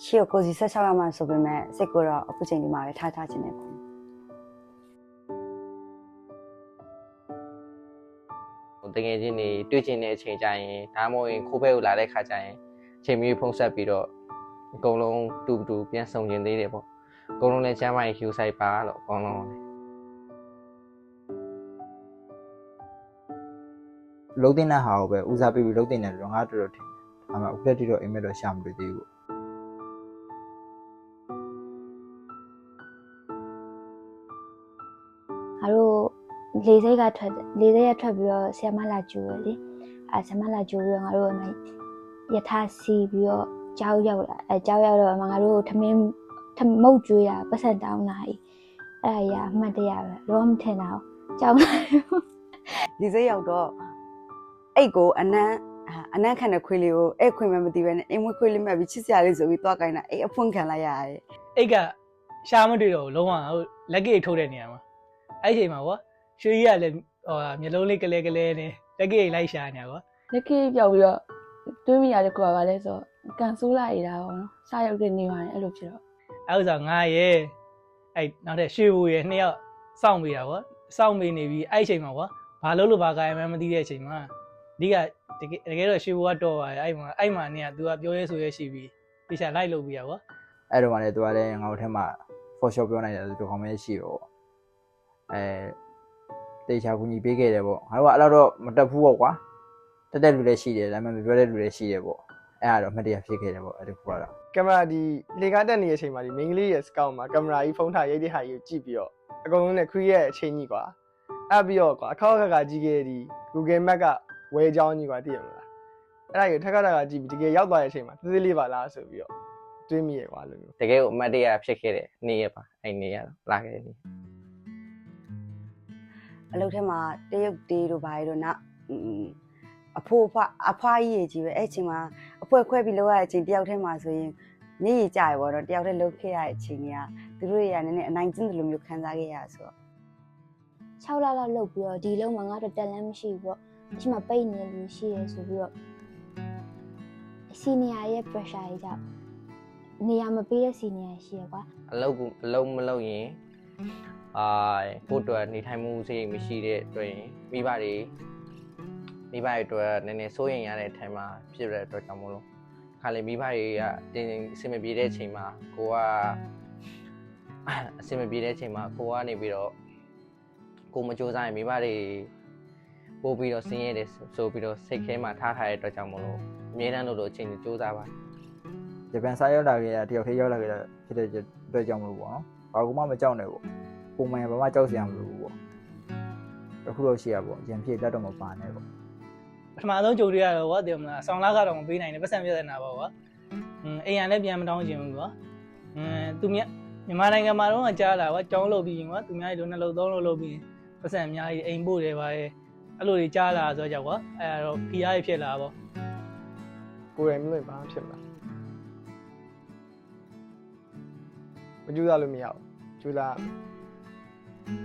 ရှေ့ကိုကိုစီဆက်ချောက်ရမှာဆိုပေမဲ့စိတ်ကိုတော့အခုချိန်ဒီမှာပဲထားခြင်းနဲ့ပေါ့တကယ်ချင်းနေတွေ့ချင်းတဲ့အချိန်ကျရင်ဒါမှမဟုတ်ရင်ခိုးဘဲကိုလာတဲ့ခါကျရင်အချိန်မျိုးဖုံးဆက်ပြီးတော့အကုန်လုံးတူပြန်ဆောင်ကျင်သေးတယ်ပေါ့အကုန်လုံးလည်းချမ်းမိုင်ဟျူဆိုင်ပါလို့အကုန်လုံးလုံးတင်တဲ့ဟာကိုပဲဦးစားပေးပြီးလုံးတင်တယ်လို့ငါတို့တော်ထင်တယ်။ဒါမှအခုလက်တိတော့အိမ်မက်တော့ရှာမတွေ့သေးဘူး။အားတို့လေးစိတ်ကထွက်ပြီးတော့ဆီယမလာကျူရလေဆီယမလာကျူပြီးတော့ငါတို့ယထာစီပြီးတော့ကြောက်ရောက်လာကြောက်ရောက်တော့ငါတို့ထမုတ်ကျွေးတာပတ်စံတောင်းတာအဲ့ဒါရအမှတ်တရပဲလောမထင်တာကြောက်လာဒီစိတ်ရောက်တော့အိတ်ကိုအနမ်းခံတဲ့ခွေးလေးကိုအဲ့ခွေးမှမသိပဲနဲ့အိမ်မွေးခွေးလေးမှပြီးချစ်စရာလေးဆိုပြီးသွားကိုင်းတာအိတ်အဖွင့်ခံလိုက်ရတယ်အိတ်ကရှားမတွေ့တော့လုံးဝလက်ကလေးထိုးတဲ့နေရာမှာအဲ့ချိန်မှာကွာရွှေကြီးကလည်းမျိုးလုံးလေးကလေးနဲ့လက်ကလေးလိုက်ရှာနေကွာလက်ခေပြောက်ပြီးတော့တွေးမိရတယ်ကွာပါလဲဆိုကန်ဆိုးလာရတာပေါ့နော်စရောက်တဲ့နေပါတယ်အဲ့လိုဖြစ်တော့အဲ့ဥစားငါရဲ့အဲ့နောက်တဲ့ရွှေဘူရဲ့နှစ်ယောက်စောင့်ပေးတာကွာစောင့်ပေးနေပြီးအဲ့ချိန်မှာကွာဘာလို့လို့ဘာကာယမှမသိတဲ့အချိန်မှာဒီကတကယ်တော့ရွှေဘူကတော့ပါတယ်အဲ့မှာနေက तू ကပြောရဲဆိုရဲရှိပြီးတခြားလိုက်လုပ်ပြီးရကွာအဲ့တော့မှလည်း तू ကလည်းငါတို့ထဲမှာ for sure ပြောနိုင်တယ်သူကောင်မဲရှိတော့တေချာကူညီပေးခဲ့တယ်ပေါ့ငါတို့ကအဲ့တော့မတက်ဘူးပေါ့ကွာတက်တဲ့လူလည်းရှိတယ်ဒါပေမဲ့မပြောတဲ့လူလည်းရှိတယ်ပေါ့အဲ့ဒါတော့အမှတ်တရဖြစ်ခဲ့တယ်ပေါ့အဲ့ဒီခုကတော့ကင်မရာဒီလေကားတက်နေတဲ့အချိန်မှာဒီမိန်းကလေးရဲ့စကောက်မှာကင်မရာကြီးဖုန်းထားရိုက်တဲ့ဟာကြီးကိုကြည့်ပြီးတော့အကုန်လုံးနဲ့ခရီးရဲ့အချိန်ကြီးကွာအဲ့ပြီးတော့ကွာအခါခါကြည့်ခဲ့ဒီ Google Map ကဝဲကြောင်းကြီးကွာသိရမလားအဲ့ဒါကြီးထက်ကကြည့်ပြီးတကယ်ရောက်သွားတဲ့အချိန်မှာသေးသေးလေးပါလားဆိုပြီးတော့တွေးမိရကွာလို့တကယ်ကိုအမှတ်တရဖြစ်ခဲ့တဲ့နေ့ရပါအဲ့နေ့ရတော့လာခဲ့တယ်အလုပ်ထဲမှာတရုတ်တေးတို့ဘာတို့နောက်အဖိုးအဖွားကြီးကြီးပဲအဲ့ချိန်မှာအဖွဲခွဲပြီးလောက်ရတဲ့အချိန်တယောက်ထဲမှာဆိုရင်နေရကြရပေါ့တော့တယောက်တည်းလှုပ်ခဲ့ရတဲ့အချိန်ကြီးကသူတို့တွေကနည်းနည်းအနိုင်ကျင့်တယ်လို့မျိုးခံစားခဲ့ရဆိုတော့6လလောက်လုပ်ပြီးတော့ဒီလုံးမှာငါတို့တက်လန်းမရှိဘူးပေါ့အချိန်မှာပိတ်နေလူရှိရဲဆိုပြီးတော့စီနီယာရဲ့ pressure ကြီးကြောင့်နေရာမပေးတဲ့စီနီယာရှိရကွာအလုံးမလုပ်ရင်ကိုယ့်အတွက်နေထိုင်မှုစိတ်မရှိတဲ့အတွက်မိဘတွေအတွက်နည်းနည်းစိုးရင်ရတဲ့အထိုင်မှာဖြစ်ရတဲ့အတွက်ကြောင့်မို့လို့ခါလေမိဘတွေကတင်အဆင်မပြေတဲ့အချိန်မှာကိုကအဆင်မပြေတဲ့အချိန်မှာကိုကနေပြီးတော့ကိုမကြိုးစားရင်မိဘတွေပို့ပြီးတော့ဆင်းရဲတယ်ဆိုပြီးတော့စိတ်ခဲမှာထားတဲ့အတွက်ကြောင့်မို့လို့အမြဲတမ်းလို့အချိန်ကြိုးစားပါဂျပန်စားရောက်လာခဲ့တာတယောက်တည်းရောက်လာခဲ့တာဖြစ်တဲ့အတွက်ကြောင့်မလို့ပေါ့နော်ဘာကူမှမကြောက်နဲ့ပေါ့ပုံမှန်ဘာမှကြောက်စရာမလိုဘူးပေါ့အခုတော့ရှိရပေါ့ရင်ဖြစ်လက်တော့မပါနဲ့ပေါ့ပထမဆုံးကြိုတွေ့ရတော့ကွာသိမလားဆောင်းလာကတော့မပေးနိုင်နဲ့ပတ်စံပြဿနာပေါ့ကွာအိမ်ရလည်းပြန်မတောင်းချင်ဘူးကွာသူမြန်မာနိုင်ငံမှာတော့ကြားလာကွာကြောင်းလုပ်ပြီးရင်ကွာသူများတို့နှစ်လုံးသုံးလုံးလုပ်ပြီးပတ်စံအများကြီးအိမ်ပို့တယ်ပါရဲ့အဲ့လိုတွေကြားလာဆိုတော့ကွာအဲ့တော့ဖီးအားဖြစ်လာပေါ့ကိုယ်တိုင်မလို့ဘာဖြစ်မှာမကြိုးစားလို့မရဘူးကြိုးစား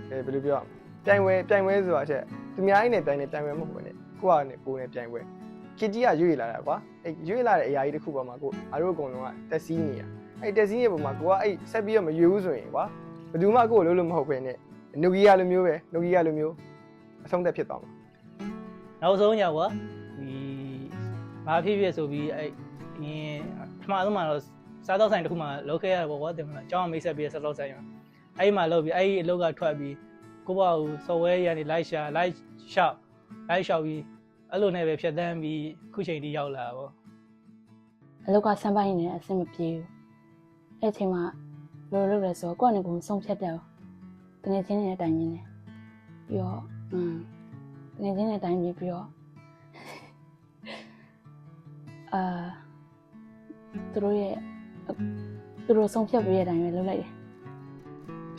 ဘယ်လိုပြောပြိုင်ပွဲဆိုတာချက်သူများကြီးနဲ့ပြိုင်ပွဲမဟုတ်ဘူးနဲ့ကိုယ့်နဲ့ပြိုင်ပွဲကစ်ကြီးကရွေ့လာတာကွာအဲ့ရွေ့လာတဲ့အရာကြီးတစ်ခုပေါ်မှာကိုအားတို့အကုန်လုံးကတက်စီးနေရအဲ့တက်စီးရဲ့ပုံမှာကိုကအဲ့ဆက်ပြီးတော့မရွေ့ဘူးဆိုရင်ကွာဘယ်သူမှကိုယ်လို့မဟုတ်ပဲနဲ့နိုကီယာလိုမျိုးအဆုံးသက်ဖြစ်သွားမှာနောက်ဆုံးကြောက်ကွာဒီဘာဖြစ်ဆိုပြီးအဲ့ပထမဆုံးမှာတော့စားတော့ဆိုင်တစ်ခုမှလောက်ခဲ့ရပေါ့ကွာတင်မလားအကြောင်းမိတ်ဆက်ပြီးစားတော့ဆိုင်အဲ့မှာလောက်ပြီးအဲ့အလုပ်ကထွက်ပြီးကိုယ့်ဘာကိုစော်ဝဲရနေလိုက်ရှောက်ပြီးအဲ့လိုနဲ့ပဲဖြတ်သန်းပြီးခုချိန်ထိရောက်လာတာပေါ့အလောက်ကစမ်းပိုင်းနေတဲ့အဆင်မပြေဘူးအဲ့ချိန်မှာလိုလုပ်လဲဆိုတော့ကိုယ့်အနေကိုဆုံးဖြတ်တယ်တကယ်ချင်းနေတဲ့အတိုင်းရင်းနေပြီးတော့တကယ်ချင်းနေတဲ့အတိုင်းပြီးတော့သူတို့ဆုံးဖြတ်ပေးတဲ့အတိုင်းပဲလုပ်လိုက်တယ်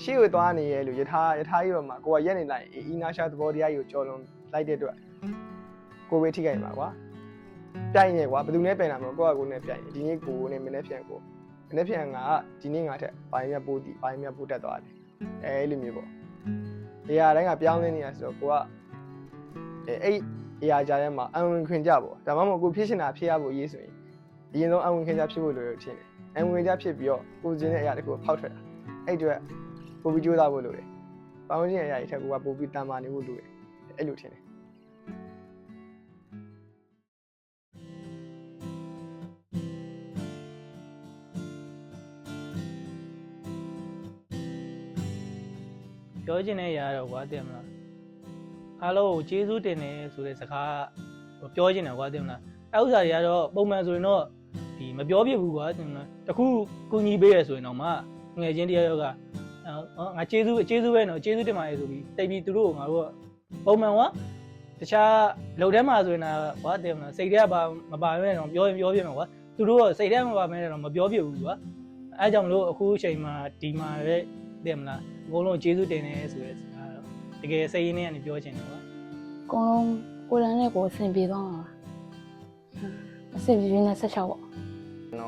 ရှေ့ကိုသွားနေရဲ့လူယထာကြီးပေါ်မှာကိုကရက်နေလိုက်အီနာရှာသဘောတရားကြီးကိုကြော်လွန်လိုက်တဲ့အတွက်ကိုပဲထိခိုက်မှာကွာပြိုင်နေကွာဘယ်သူနဲ့ပြိုင်တာမလို့ကိုနဲ့ပြိုင်နေဒီနေ့ကိုနဲ့မနေ့ပြန်ငါဒီနေ့ငါထက်ပိုင်းမြတ်ပိုးတက်သွားတယ်အဲ့လိုမျိုးပေါ့နေရာတိုင်းကပြောင်းလဲနေတာဆိုတော့ကိုကအဲ့နေရာကြားထဲမှာအဝင်ခွင်ကြပေါ့ဒါမှမဟုတ်ကိုဖြစ်ချင်တာဖြစ်ရဖို့ရေးဆိုရင်အရင်ဆုံးအဝင်ခွင်ကြဖြစ်ဖို့လိုလို့ထင်တယ် ဝင်ကြဖြစ်ပြီးတော့ကိုကျင်းတဲ့အရာတခုဖောက်ထွက်တာအဲ့အတွက်ပို့ပြီးကြိုးစားဖို့လိုတယ်။ပေါင်းချင်းအရာတွေထက်ကိုကပို့ပြီးတန်မာနေဖို့လိုတယ်အဲ့လိုထင်တယ်ပြောချင်တဲ့အရာတော့ကွာတင်မလားအားလုံးကိုကျေးဇူးတင်တယ်ဆိုတဲ့စကားပြောချင်တယ်ကွာတင်မလားအဲ့ဥစ္စာတွေကတော့ပုံမှန်ဆိုရင်တော့ဒီမပြောပြဘူးကွာတင်မလားတခုကူညီပေးရဆိုရင်တော့မှငယ်ချင်းတယောက်ကငါကျေးဇူးပဲနော်ကျေးဇူးတင်ပါတယ်ဆိုပြီးတိတ်ပြီးသူတို့ကငါတို့ပုံမှန်ကွာတခြားလုံထဲမှာဆိုရင်တော့ကွာတင်မလားစိတ်ထဲကမပါမဲတော့ပြောပြမယ်ကွာသူတို့ကစိတ်ထဲမပါမဲတော့မပြောပြဘူးကွာအဲကြောင့်မလို့အခုအချိန်မှာဒီမှာပဲတင်မလားအကုန်လုံးကျေးဇူးတင်တယ်ဆိုတဲ့စကားတော့တကယ်စိတ်ရင်းနဲ့ကနေပြောချင်တယ်ကွာ အကုန်လုံးကိုယ်တိုင်နဲ့ကိုယ်အဆင်ပြေသွားမှာပါအဆင်ပြေနေဆက်ချောက်ပေါ့ ကျွန်တော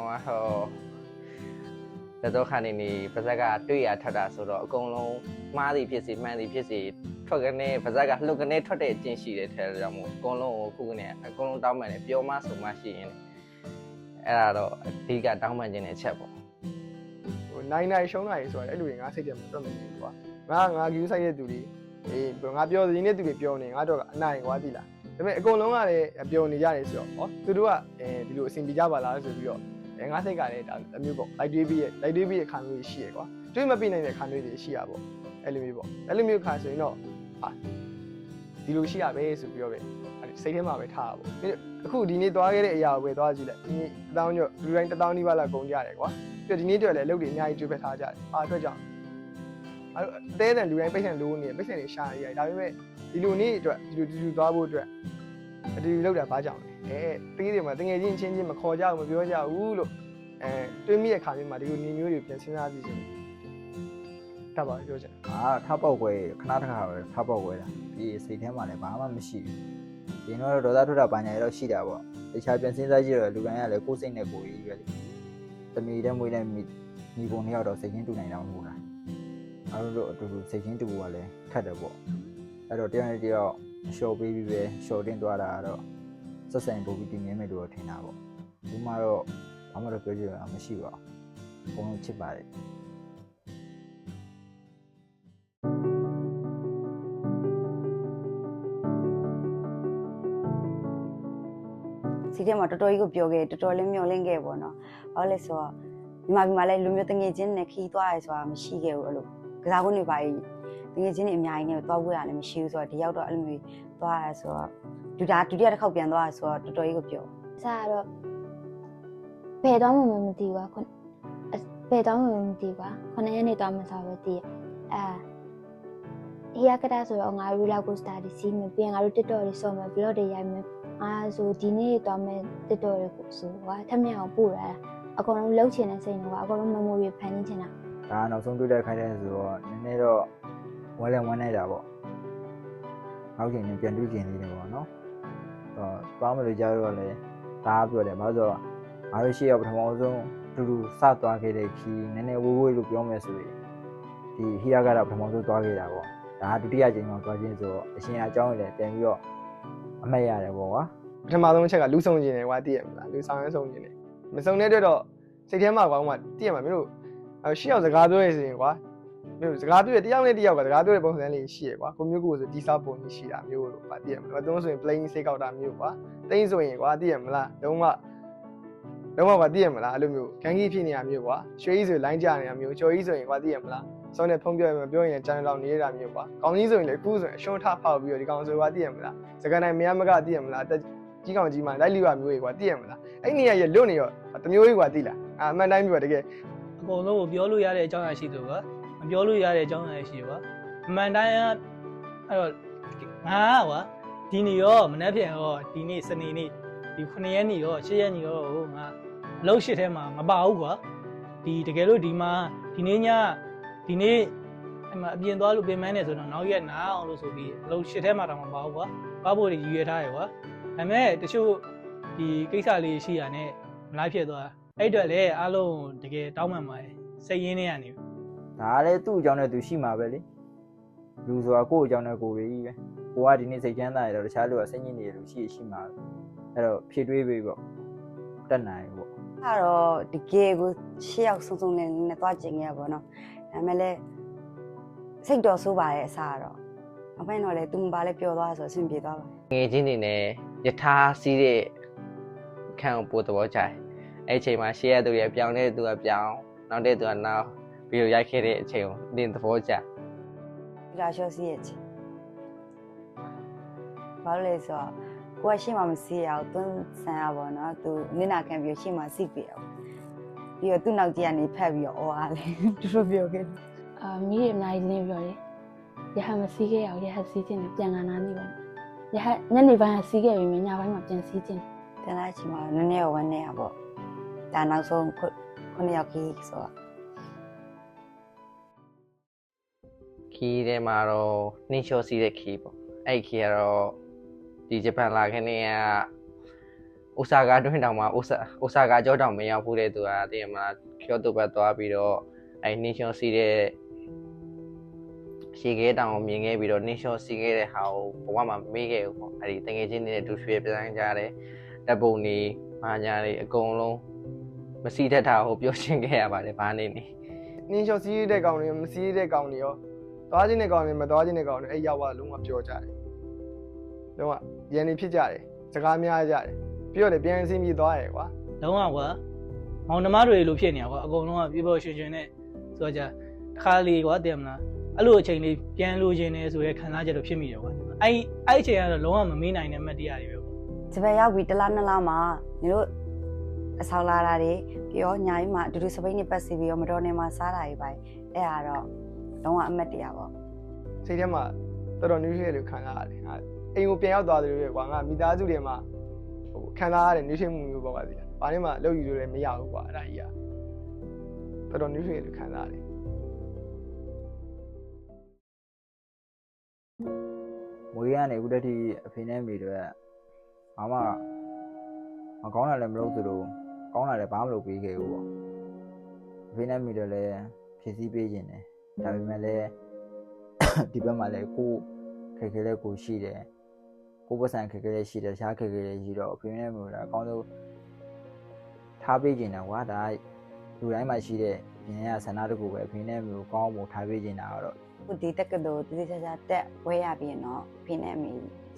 ်ကတော့ခါနေနေပါဇက်ကတွေ့ရထပ်တာဆိုတော့အကုန်လုံးမှားသည်ဖြစ်စီမှန်သည်ဖြစ်စီထွက်ကနေပါဇက်ကလှုပ်ကနေထွက်တဲ့အကျင့်ရှိတဲ့ထဲကြောင့်မို့အကုန်လုံးကိုခုကနေအကုန်လုံးတောင်းပန်တယ်ပြောမှဆိုမှရှိရင်အဲ့ဒါတော့အဓိကတောင်းပန်ခြင်းတဲ့အချက်ပေါ့ ဟိုနိုင်ရှုံးနိုင်ဆိုတော့အဲ့လိုငါစိတ်ထဲမှာတွက်မနေဘူးကွာငါ view ဆိုင်တဲ့သူတွေငါပြောဒီနေ့သူတွေပြောနေငါတော့အနိုင်ကွာသိလားဒါပေမဲ့အကုန်လုံးကလည်းပြောနေရတယ်ဆိုတော့ဟောသူတို့ကဒီလိုအဆင်ပြေကြပါလားဆိုပြီးတော့ငါစိတ်ကလည်းဒါအမျိုးပေါ့လိုက်တွေးပြီးရဲ့ခံလို့ရှိရကွာတွေးမပြနိုင်တဲ့ခံလို့တွေရှိရပေါ့အဲ့လိုမျိုးပေါ့အဲ့လိုမျိုးခါဆိုရင်တော့ဟာဒီလိုရှိရပဲဆိုပြီးတော့ပဲစိတ်ထဲမှာပဲထားတာပေါ့အခုဒီနေ့သွားခဲ့တဲ့အရာကိုပဲသွားကြည့်လိုက်ဒီနေ့1000ကျော်လူတိုင်း1000နီးပါးလောက်ကုန်ကြရတယ်ကွာပြီးတော့ဒီနေ့တွေ့လည်းအလုပ်တွေအများကြီးတွေးပဲထားကြတယ်အားအတွက်ကြောင့်အဲ့တဲတဲ့လူတိုင်းပိတ်ဆံလိုးနေပိတ်ဆံတွေရှာနေရတယ်ဒါပေမဲ့ဒီလိုနေ့အတွက်ဒီလိုသွားဖို့အတွက်ဒီလိုလောက်တာဘာကြောင့်လဲတေးတွေမှာတငယ်ချင်းချင်းမခေါ်ကြဘူးမပြောကြဘူးလို့တွေးမိတဲ့ခါမျိုးမှာဒီလိုနေမျိုးတွေပြန်စဉ်းစားကြည့်ချင်တယ်ပါပြောချင် ထားပေါက်ွယ်ခဏတစ်ခါပဲထားပေါက်ွယ်တာဒီစိတ်ထဲမှာလည်းဘာမှမရှိဘူးဒီတော့ဒေါသထွက်တာပညာရတော့ရှိတာပေါ့တခြားပြန်စဉ်းစားကြည့်တော့လူတိုင်းကလည်းကိုယ်စိတ်နဲ့ကိုယ်ကြီးပဲလေတမီတဲ့မွေးတဲ့မိဘနှစ်ယောက်တော့စိတ်ချင်းတူနိုင်တာမဟုတ်လားအားလုံးတို့အတူတူစိတ်ချင်းတူဖို့ကလည်းခက်တယ်ပေါ့အဲ့တော့တရားနဲ့တရားရှော့ပေးပြီးပဲရှော့တင်သွားတာကတော့ဆက်ဆိုင်ပို့ပြီးတင်မြဲမယ်လို့ထင်တာပေါ့ဒီမှာတော့ဘာမှတော့ပြောကြရအောင်မရှိပါဘူးအကုန်လုံးချစ်ပါတယ် စီထဲမှာတော်တော်ကြီးကိုပြောခဲ့တော်တော်လေးမျောလင့်ခဲ့ပေါ့နော်ဘာလို့လဲဆိုတော့ဒီမှာလည်းလူမျိုးတငယ်ချင်းနဲ့ခီးသွားရဲဆိုတာမရှိခဲ့ဘူးအဲ့လိုကစားကွင်းတွေပါကြီးတငယ်ချင်းတွေအများကြီးနဲ့သွားဖို့ရလည်းမရှိဘူးဆိုတော့ဒီရောက်တော့အဲ့လိုမျိုးသွားရဲဆိုတော့ဒုတိယတစ်ခေါက်ပြန်သွားရဲဆိုတော့တော်တော်ကြီးကိုပြော စားတော့ဘယ်တော့မှမသိပါခုဘယ်တော့မှမသိပါခုနှစ်ရက်နေတော့မှစားပဲသိဟီယာကတာဆိုတော့ငါတို့ roller coaster တွေစီးမယ်ပြီးရင်ငါတို့ TikTok တွေဆော့မယ် vlog တွေရိုက်မယ်ဆိုဒီနေ့တော့မယ် TikTok တွေကိုဆိုကွာထက်မြက်အောင်ပို့ရတာအကုန်လုံးလှုပ်ချင်တဲ့စိတ်နဲ့ကွာအကုန်လုံး memory ဖန်နေချင်တာ ဒါနောက်ဆုံးတွေ့တဲ့ခိုင်းတဲ့ဆိုတော့နည်းနည်းတော့ဝမ်းလိုက်တာပေါ့နောက်ချိန်ပြန်တွေ့ကျင်နေတယ်ပေါ့နော်သွားမလို့ကြားတော့လေဒါပြောတယ်ဘာလို့ဆိုတော့အားရရှိရပထမဆုံးတူတူစသွားခဲ့တဲ့ခီးနည်းနည်းဝေးလို့ပြောမယ်ဆိုရင်ဒီဟီယာကတော့ပထမဆုံးသွားခဲ့တာပေါ့ဒါဒုတိယချိန်မှာသွားခြင်းဆိုတော့အရှင်အကြောင်းလည်းပြန်ပြီးတော့အမှတ်ရတယ်ပေါ့ကွာ ပထမဆုံးအချက်ကလူဆောင်ခြင်းတယ်ကွာသိရမလားလူဆောင်ရမ်းဆောင်ခြင်းတယ်မဆောင်တဲ့အတွက်တော့စိတ်ထဲမှာကောင်းမှသိရမှာမင်းတို့ရှေ့ရောက်စကားပြောရရင်ကွာမင်းတို့စကားပြောရတယောက်နဲ့တယောက်ကစကားပြောတဲ့ပုံစံလေးရှိရကွာကိုမျိုးကိုဆိုဒီစားပုံကြီးရှိတာမျိုးလို့ကွာသိရမလားသုံးဆိုရင် plain စိတ်ကောက်တာမျိုးကွာတိမ့်ဆိုရင်ကွာသိရမလားလုံးဝကွာသိရမလားအဲ့လိုမျိုးခံကြီးဖြစ်နေတာမျိုးကွာရွှေကြီးဆိုလိုင်းကြနေတာမျိုးကျော်ကြီးဆိုရင်ကွာသိရမလားစောနဲ့ဖုံးပြောရင်ကျန်တော့နေရတာမျိုးကွာကောင်းကြီးဆိုရင်လည်းအခုဆိုရင်အရှုံးထဖောက်ပြီးတော့ဒီကောင်ဆိုကွာသိရမလားစကားနိုင်မရမကသိရမလားကြီးကောင်ကြီးမှလိုက်လိရမျိုးကြီးကွာသိရမလားအဲ့နေရရလွတ်နေရောတမျိုးကြီးကွာသိလားအမှန်တိုင်းပြောတကယ် အကုန်လုံးကိုပြောလို့ရတဲ့အကြောင်းအရာရှိသူကမပြောလို့ရတဲ့အကြောင်းအရာရှိကွာအမှန်တိုင်းအဲ့တော့ငါကွာဒီနေ့ရောမနေ့ပြန်ရောဒီနေ့စနေနေ့ဒီ9ရက်နေ့ရော10ရက်နေ့ရောဟိုငါအလုပ်ရှစ်ထဲမှာမပါဘူးကွာဒီတကယ်လို့ဒီမှာဒီနေ့ညဒီနေ့အဲ့မှာအပြင်သွားလို့ပြင်မန်းနေဆိုတော့နောက်ရက်နားအောင်လို့ဆိုပြီးအလုပ်ရှစ်ထဲမှာတော့မပါဘူးကွာပါဖို့ရည်ရွယ်ထားရကွာဒါပေမဲ့တချို့ဒီကိစ္စလေးရှိရတဲ့မလိုက်ဖြစ်သွားအဲ့အတွက်လည်းအားလုံးတကယ်တောင်းပန်ပါတယ်စိတ်ရင်းနေရနေ ဒါလည်းသူ့အကြောင်းနဲ့သူရှိမှာပဲလေလူဆိုတာကိုယ့်အကြောင်းနဲ့ကိုယ်ပဲကြီးပဲကိုကဒီနေ့စိတ်ချမ်းသာရတော့တခြားလူကစိတ်ညစ်နေတယ်လို့ရှိမှာအဲ့တော့ဖြည့်တွေးပေးပေါ့တက်နိုင်ပေါ့ အဲ့တော့ဒီကေကိုရှေ့ရောက်စုံစုံလင်းလင်းနဲ့သွားကျင်ခဲ့ရပါတော့ဒါပေမဲ့လည်းစိတ်တော်ဆိုးပါရဲ့အစားတော့အဖိုင်းတော့လေသူမပါလဲပျော်သွားဆိုအဆင်ပြေသွားပါ ငယ်ချင်းတွေနဲ့ယထာစီးတဲ့ခံကိုပို့သဘောကျတယ်အဲ့အချိန်မှာရှေ့ရသူတွေပြောင်းတဲ့သူကပြောင်းနောက်တဲ့သူကနောက်ပြီးတော့ရိုက်ခဲ့တဲ့အချိန်ကိုအတင်းသဘောကျ ဒီလာရှော့စီးရဲ့ချင်ဘာလို့လဲဆိုတော့ကိုကရှေ့မှာမစီးရအောင်သွန်းဆန်ရပါတော့သူနင်းနာခံပြီးရှေ့မှာစီးပြအောင်ပြီးတော့သူ့နောက်ကြီးကနေဖက်ပြီးတော့အော်အားလေသူတို့ပြောခဲ့ မီးရအများကြီးလင်းပြောတယ်ရဟမစီးခဲ့ရအောင်ရဟစီးခြင်းနဲ့ပြန်လာနာနေပါရဟညနေပိုင်းကစီးခဲ့ပြီးမြညပိုင်းမှာပြန်စီးခြင်း တန်းလိုက်ချင်မှာနည်းနည်းဝန်းနေရပေါ့ဒါနောက်ဆုံးခုနှစ်ယောက်ကြီးဆိုတော့ ခီးထဲမှာတော့နှင်းလျှောစီးတဲ့ခီးပေါ့အဲ့ခီးကတော့ဒီဂျပန်လာခဲ့နေကအိုဆာကာတွင်းတောင်မှာအိုဆာကာကျောတောင်မရောက်ဘူးတဲ့သူကတည်မှာကျိုတိုဘတ်သွားပြီးတော့အဲ့နှင်းလျှောစီးတဲ့ရှေခဲတောင်ကိုမြင်ခဲ့ပြီးတော့နှင်းလျှောစီးခဲ့တဲ့ဟာကိုဘဝမှာမေးခဲ့ဘူးပေါ့အဲ့ဒီတငယ်ချင်းတွေနဲ့တူရွှေပြန်ကြတယ်တပ်ပုံတွေမာညာတွေအကုန်လုံးမစီးတတ်တာကိုပြောရှင်းခဲ့ရပါတယ်ဘာနေနေ နင်းချောစီးတဲ့ကောင်တွေမစီးတဲ့ကောင်တွေရောသွားခြင်းတဲ့ကောင်တွေမသွားခြင်းတဲ့ကောင်တွေအဲ့ရောက်သွားလုံးဝပြောကြတယ်လုံးဝရန်နေဖြစ်ကြတယ်စကားများကြတယ်ပြီးတော့လည်းပြန်ဆင်းပြေးသွားတယ်ကွာ လုံးဝကွာမောင်နှမတွေလိုဖြစ်နေတာကွာအကုန်လုံးကပြေပေါ်ရွှင်ရွှင်နဲ့ဆိုတော့ကြာတစ်ခါလေကွာတင်မလားအဲ့လိုအချိန်လေးပြန်လိုချင်နေဆိုရဲခံစားချက်တော့ဖြစ်မိတယ်ကွာအဲ့အချိန်ကတော့လုံးဝမမေးနိုင်တဲ့မတရားတွေပဲကွာ ဂျပန်ရောက်ပြီးတစ်လားနှစ်လားမှာညီတို့အဆောင်လာတာတွေပြီးတော့ညာကြီးမှာအတူတူစပိန်နဲ့ပတ်စီပြီးတော့မတော်နေမှာစားတာတွေပဲအဲ့ဒါတော့လုံးဝအမတ်တရားပေါ့ စိတ်ထဲမှာတော်တော်နူးထွေးလို့ခံစားရတယ်ဟာအိမ်ကိုပြန်ရောက်သွားတယ်ပဲကွာငါမိသားစုတွေမှာဟိုခံစားရတဲ့နူးထွေးမှုမျိုးပေါ့ကွာဒီလားဘာနဲ့မှလောက်ယူလို့လည်းမရဘူးကွာအဲ့ဒါကြီးကတော်တော်နူးထွေးလို့ခံစားရတယ် မွေးရနေအခုတည်းအဖေနဲ့မိတွေဘာမှမကောင်းတာလည်းမလုပ်သလိုကောင်းတာလည်းဘာမှမလုပ်ပေးခဲ့ဘူးပေါ့အဖေနဲ့မိတွေလည်းဖြည့်ဆည်းပေးခြင်းတယ်ဒါပေမဲ့လည်းဒီဘက်မှာလည်းကိုခက်ခဲလေးကိုရှိတယ်ကိုပတ်စံခက်ခဲလေးရှိတယ်ရှားခက်ခဲလေးရှိတော့အဖေနဲ့မိတွေအကောင်းဆုံးထားပေးခြင်းတယ်ကွာဒါလူတိုင်းမှာရှိတဲ့ဉာဏ်ရဆန္ဒတကူပဲအဖေနဲ့မိကိုကောင်းဖို့ထားပေးခြင်းတာကတော့ ခုဒီတက်ကတော်တည်တည်ချာတက်ဝဲရပြီးတော့ဖိနေမီ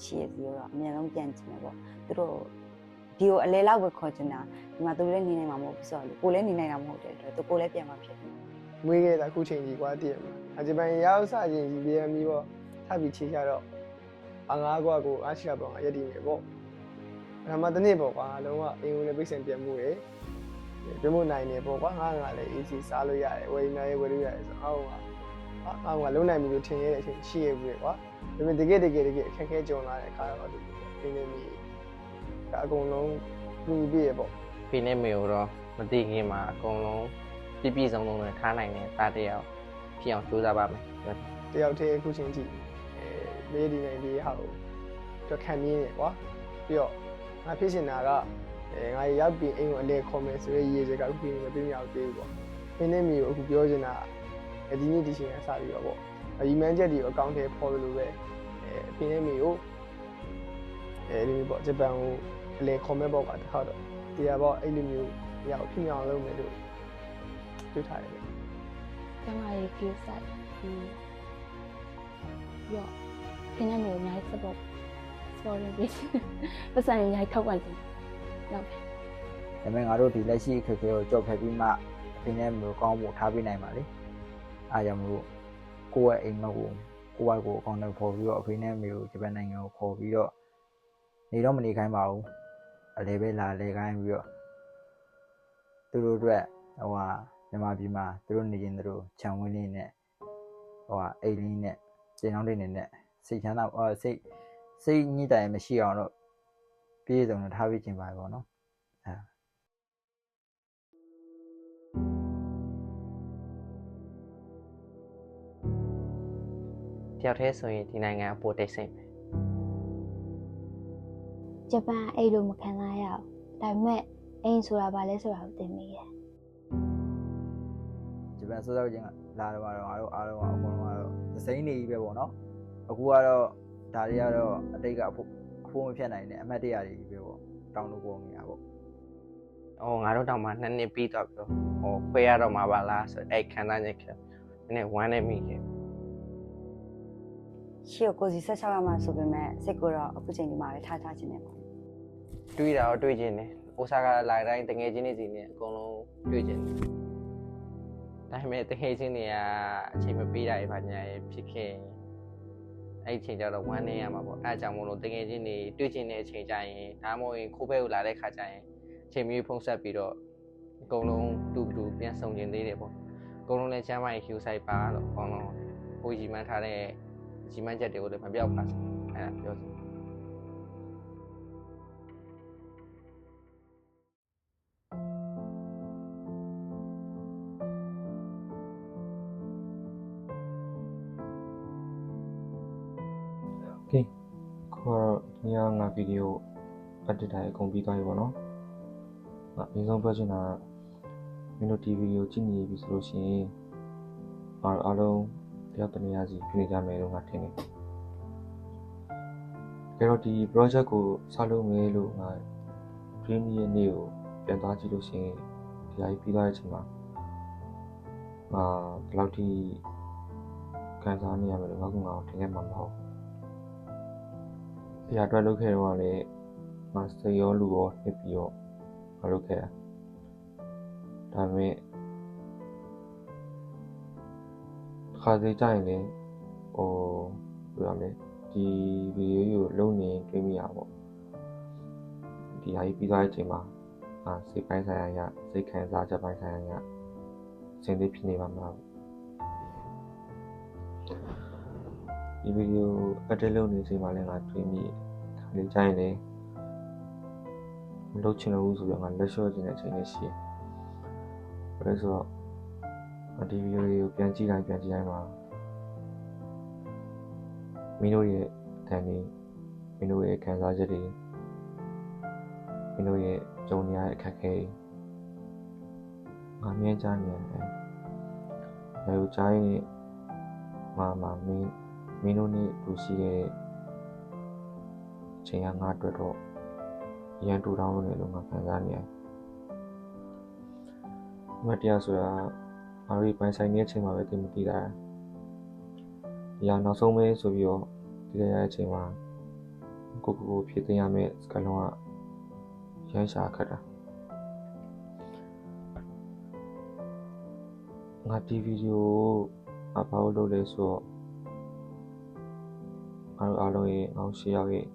ရှိရစီတော့အများဆုံးပြန်ချင်တယ်ပေါ့သူတို့ဒီကိုအလဲလောက်ပဲခေါ်ချင်တာဒီမှာသူလည်းနေနိုင်မှာမဟုတ်ဘူးဆိုတော့ကိုလည်းနေနိုင်တာမဟုတ်တဲ့အတွက်သူကိုလည်းပြန်มาဖြစ်တယ် မွေးခဲ့တာခုချိန်ကြီးကွာတည်ရမှာအဂျပန်ရောက်စချင်းကြီးပြန်ပြီးတော့ထပ်ပြီးချေချတော့အငါးကွာကိုအားရှိတာပေါ့ရက်တည်နေပေါ့ပထမတစ်နေ့ပေါ့ကွာလုံးဝအင်ကိုလည်းပိတ်စင်ပြန်မှုရယ်ပြမှုနိုင်နေပေါ့ကွာငါလည်း AC စားလို့ရတယ်ဝယ်နေရဝယ်လို့ရတယ်ဆိုတော့အောက်ကလုံးနိုင်ပြီလို့ထင်ရတဲ့အချိန်ရှိရဘူးလေကွာဒါပေမဲ့တကယ်အခက်ခဲကြုံလာတဲ့အခါတော့ဒီဖိနေမီအကုန်လုံးလူပြည့်ရပေါ့ ဖေနဲ့မေကိုတော့မသိခင်မှာအကုန်လုံးပြည့်စုံနဲ့ထားနိုင်တယ်ဒါတယောက်ဖြစ်အောင်ကြိုးစားပါမယ် တယောက်တည်းအခုချင်းကြည့်လေးဒီနေဒီဟာကိုတော့ခံမြင်ရကွာပြီးတော့ငါဖြစ်နေတာကငါရောက်ပြီးအိမ်ကိုအလဲခေါ်မယ်ဆိုရဲရေးစကားအခုပြင်မသိမြောက်သေးဘူးပေါ့ဖိနေမီကိုအခုပြောချင်တာဒီနေ့ဒီချိန်ကစပြီးတော့ပေါ့ရီမန်ချက်တွေကိုအကောင့်ထဲပေါ်လို့ပဲဖိနေမီကိုဒီလိုပေါ့ဂျပန်ကိုအလဲခေါ်မဲ့ပေါ့ကွာတစ်ခါတော့တရားပေါ့အဲ့လိုမျိုးရောက်ဖြစ်မြောက်လုပ်မယ်လို့တွေ့ထားတယ် ကျမရဲ့ကိစ္စရောခင်းနေမျိုးအများကြီး support ပေးပတ်စံရိုက်ထောက်ပါစေနောက်ပဲ ဒါပေမဲ့ငါတို့ဒီလက်ရှိအခက်အခဲကိုကြော်ဖြတ်ပြီးမှအဖေနဲ့မျိုးကောင်းဖို့ထားပေးနိုင်ပါလေအားကြောင့်မလို့ကိုယ့်ရဲ့အိမ်မက်ကိုကိုယ့်ဘက်ကိုအကောင့်နဲ့ပေါ်ပြီးတော့အဖေနဲ့မျိုးဂျပန်နိုင်ငံကိုခေါ်ပြီးတော့နေတော့မနေခိုင်းပါဘူးအလဲပဲလာလဲခိုင်းပြီးတော့သူတို့အတွက်မြန်မာပြည်မှာသူတို့နေရင်သူတို့ခြံဝင်းလေးနဲ့အိမ်လေးနဲ့ကျင်းအောင်လေးနဲ့စိတ်ချမ်းသာစိတ်ညစ်တယ်မရှိအောင်တော့ပြည့်စုံတော့ထားပြီးခြင်းပါပေါ့နော်တယောက်တည်းဆိုရင်ဒီနိုင်ငံအပေါ်တိတ်ဆိတ်ပဲ ဂျပန်အဲ့လိုမခံစားရအောင်ဒါပေမဲ့အိမ်ဆိုတာဘာလဲဆိုတာကိုသိမိတယ် ဂျပန်ဆိုတော့ချင်းလာတော့ငါတို့အားလုံးကအကုန်လုံးကတော့သစိမ်းနေကြီးပဲပေါ့နော်အခုကတော့ဒါတွေကတော့အတိတ်ကအဖို့မဖြတ်နိုင်တဲ့အမှတ်တရတွေပဲပေါ့တောင်းလို့ပေါ်နေတာပေါ့ ငါတို့တောင်မှ2နှစ်ပြီးတော့ပြောခွဲရတော့မှာပါလားဆိုအဲ့ခံစားချက်ခဲ့နည်းဝမ်းနေမိခဲ့ ရှေ့ကိုစီ16ရောက်မှဆိုပေမဲ့စိတ်ကိုတော့အခုချိန်ဒီမှာပဲထားခြင်းနေပေါ့ တွေးတာတော့တွေးခြင်းတယ်အိုဆာကလာတိုင်းတငယ်ချင်းတွေစီနဲ့အကုန်လုံးတွေးခြင်းတယ်ဒါပေမဲ့တငယ်ချင်းတွေကအချိန်မပေးတာရပါညာရဖြစ်ခဲ့အဲ့အချိန်ကျတော့ဝမ်းနေရမှာပေါ့အဲ့အကြောင်းမို့လို့တငယ်ချင်းတွေတွေးခြင်းတဲ့အချိန်ကျရင်ဒါမှမဟုတ်ရင်ခိုးဘဲကိုလာတဲ့ခါကျရင်အချိန်မျိုးဖုံးဆက်ပြီးတော့အကုန်လုံးတူပြန်ဆောင်ကျင်သေးတယ်ပေါ့အကုန်လုံးလည်းချမ်းမိုင်း Q site ပါလို့အကုန်လုံးကိုကြီးမှန်းထားတဲ့ကြီးမှန်းချက်တွေကိုလည်းမပြောက်ပါဘူးအဲ့ဒါပြောစ โอเคခေါ်ဒီကငါဗီဒီယိုအက်ဒစ်တာအကုန်ပြီးသွားပြီပေါ့နော်ငါအရင်ဆုံးပြောချင်တာမင်းတို့ဒီဗီဒီယိုကြည့်နေပြီဆိုလို့ရှိရင်အားလုံးတယောက်တစ်နေရာစီပြင်နေကြမယ်လို့ငါထင်တယ်ဒါတော့ဒီ project ကိုစလုပ်မယ်လို့ငါ dream ရဲ့နေ့ကိုပြန်သွားကြည့်လို့ရှိရင်ဒီအရေးပြီးသွားတဲ့အချိန်မှာဒီလောက်ထိခံစားနေရမယ်လို့ငါကငါ့ကိုထင်ခဲ့မှာမဟုတ်ဒီအတွက်လုပ်ခဲ့တော့လည်းငါစိတ်ရောလူရောနှစ်ပြီးတော့ငါလုပ်ခဲ့တာဒါပေမဲ့ခါသေးကြရင်လည်းပြောရမယ်ဒီဗီဒီယိုကိုလုံးနေတွေးမိရပေါ့ဒီအရေးပြီးသွားတဲ့အချိန်မှာစိတ်ပိုင်းဆိုင်ရာရစိတ်ခံစားချက်ပိုင်းဆိုင်ရာရစဉ်းသိဖြစ်နေပါမှာဒီဗီဒီယိုအတက်လုံးနေချိန်မှာလည်းငါတွေးမိခါလေးကြရင်လည်းမလုပ်ချင်တော့ဘူးဆိုတော့ငါလက်လျှော့ခြင်းတဲ့အချိန်လေးရှိတယ်။ဒါဆိုတော့ဒီဗီဒီယိုကိုပြန်ကြည့်တိုင်းမှာမင်းတို့ရဲ့အတန်တွေမင်းတို့ရဲ့ခံစားချက်တွေမင်းတို့ရဲ့ကြုံနေရတဲ့အခက်အခဲတွေငါမြင်ကြနေရတယ်။ဒါကိုကြားရင်မင်းတို့နဲ့တူရှိတဲ့အချိန်ကငါအတွက်တော့ရန်တူတောင်းလို့နေလို့ငါခံစားနေရတယ်။မတရားဆိုတာငါတို့ပိုင်းဆိုင်နေတဲ့အချိန်မှာပဲတင်မတည်တာ။ဒီနောက်ဆုံးပဲဆိုပြီးတော့ဒီရတဲ့အချိန်မှာကိုဖြည့်သိမ်းရမယ့်စကလုံးကရမ်းရှာခတ်တာ။ငါဒီဗီဒီယိုဘာလို့လုပ်လဲဆိုတော့အားလုံးရဲ့အောင်ရှေ့ရောက်ရဲ့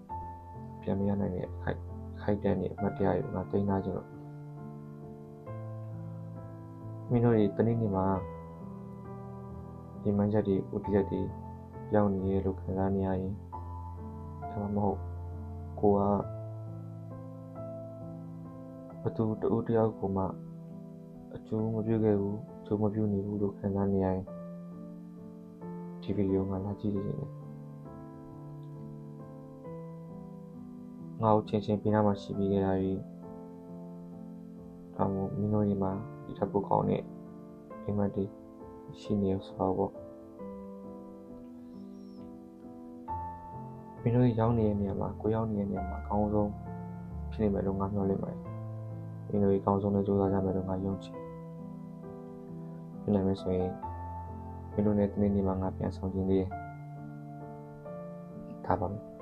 ပြန်မရနိုင်တဲ့ခိုက်တန်းနေအမှတ်တရတွေငါသိမ်းထားကြတော့မင်းတို့ဒီတနေ့နေ့မှာဒီမှန်ချက်တွေဥတီချက်တွေရောက်နေရလို့ခံစားနေရရင်ဒါမှမဟုတ်ကိုကဘသူတူတယောက်ကိုမှအကျိုးမပြုခဲ့ဘူးအကျိုးမပြုနေဘူးလို့ခံစားနေရရင်ဒီဗီဒီယိုငါလာကြည့်နေတယ်ငါ့ကိုချင်းပြင်းနာမှာရှိပြီးခဲ့ရပြီဒါမှမင်းတို့ဒီမှာဒီထပ်ဖို့ကောင်းတဲ့အိမ်မက်တွေရှိနေဆိုတော့မင်းတို့ရောက်နေတဲ့နေရာမှာကိုရောက်နေတဲ့နေရာမှာအကောင်းဆုံးဖြစ်နေမယ်လို့ငါမျှော်လင့်ပါတယ်မင်းတို့အကောင်းဆုံးနဲ့ကြိုးစားကြမယ်လို့ငါယုံကြည်ဖြစ်နိုင်မယ်ဆိုရင်မင်းတို့နဲ့တနေ့နေ့မှာငါပြန်ဆောင်ခြင်းသေးတယ်ဒါပါမယ်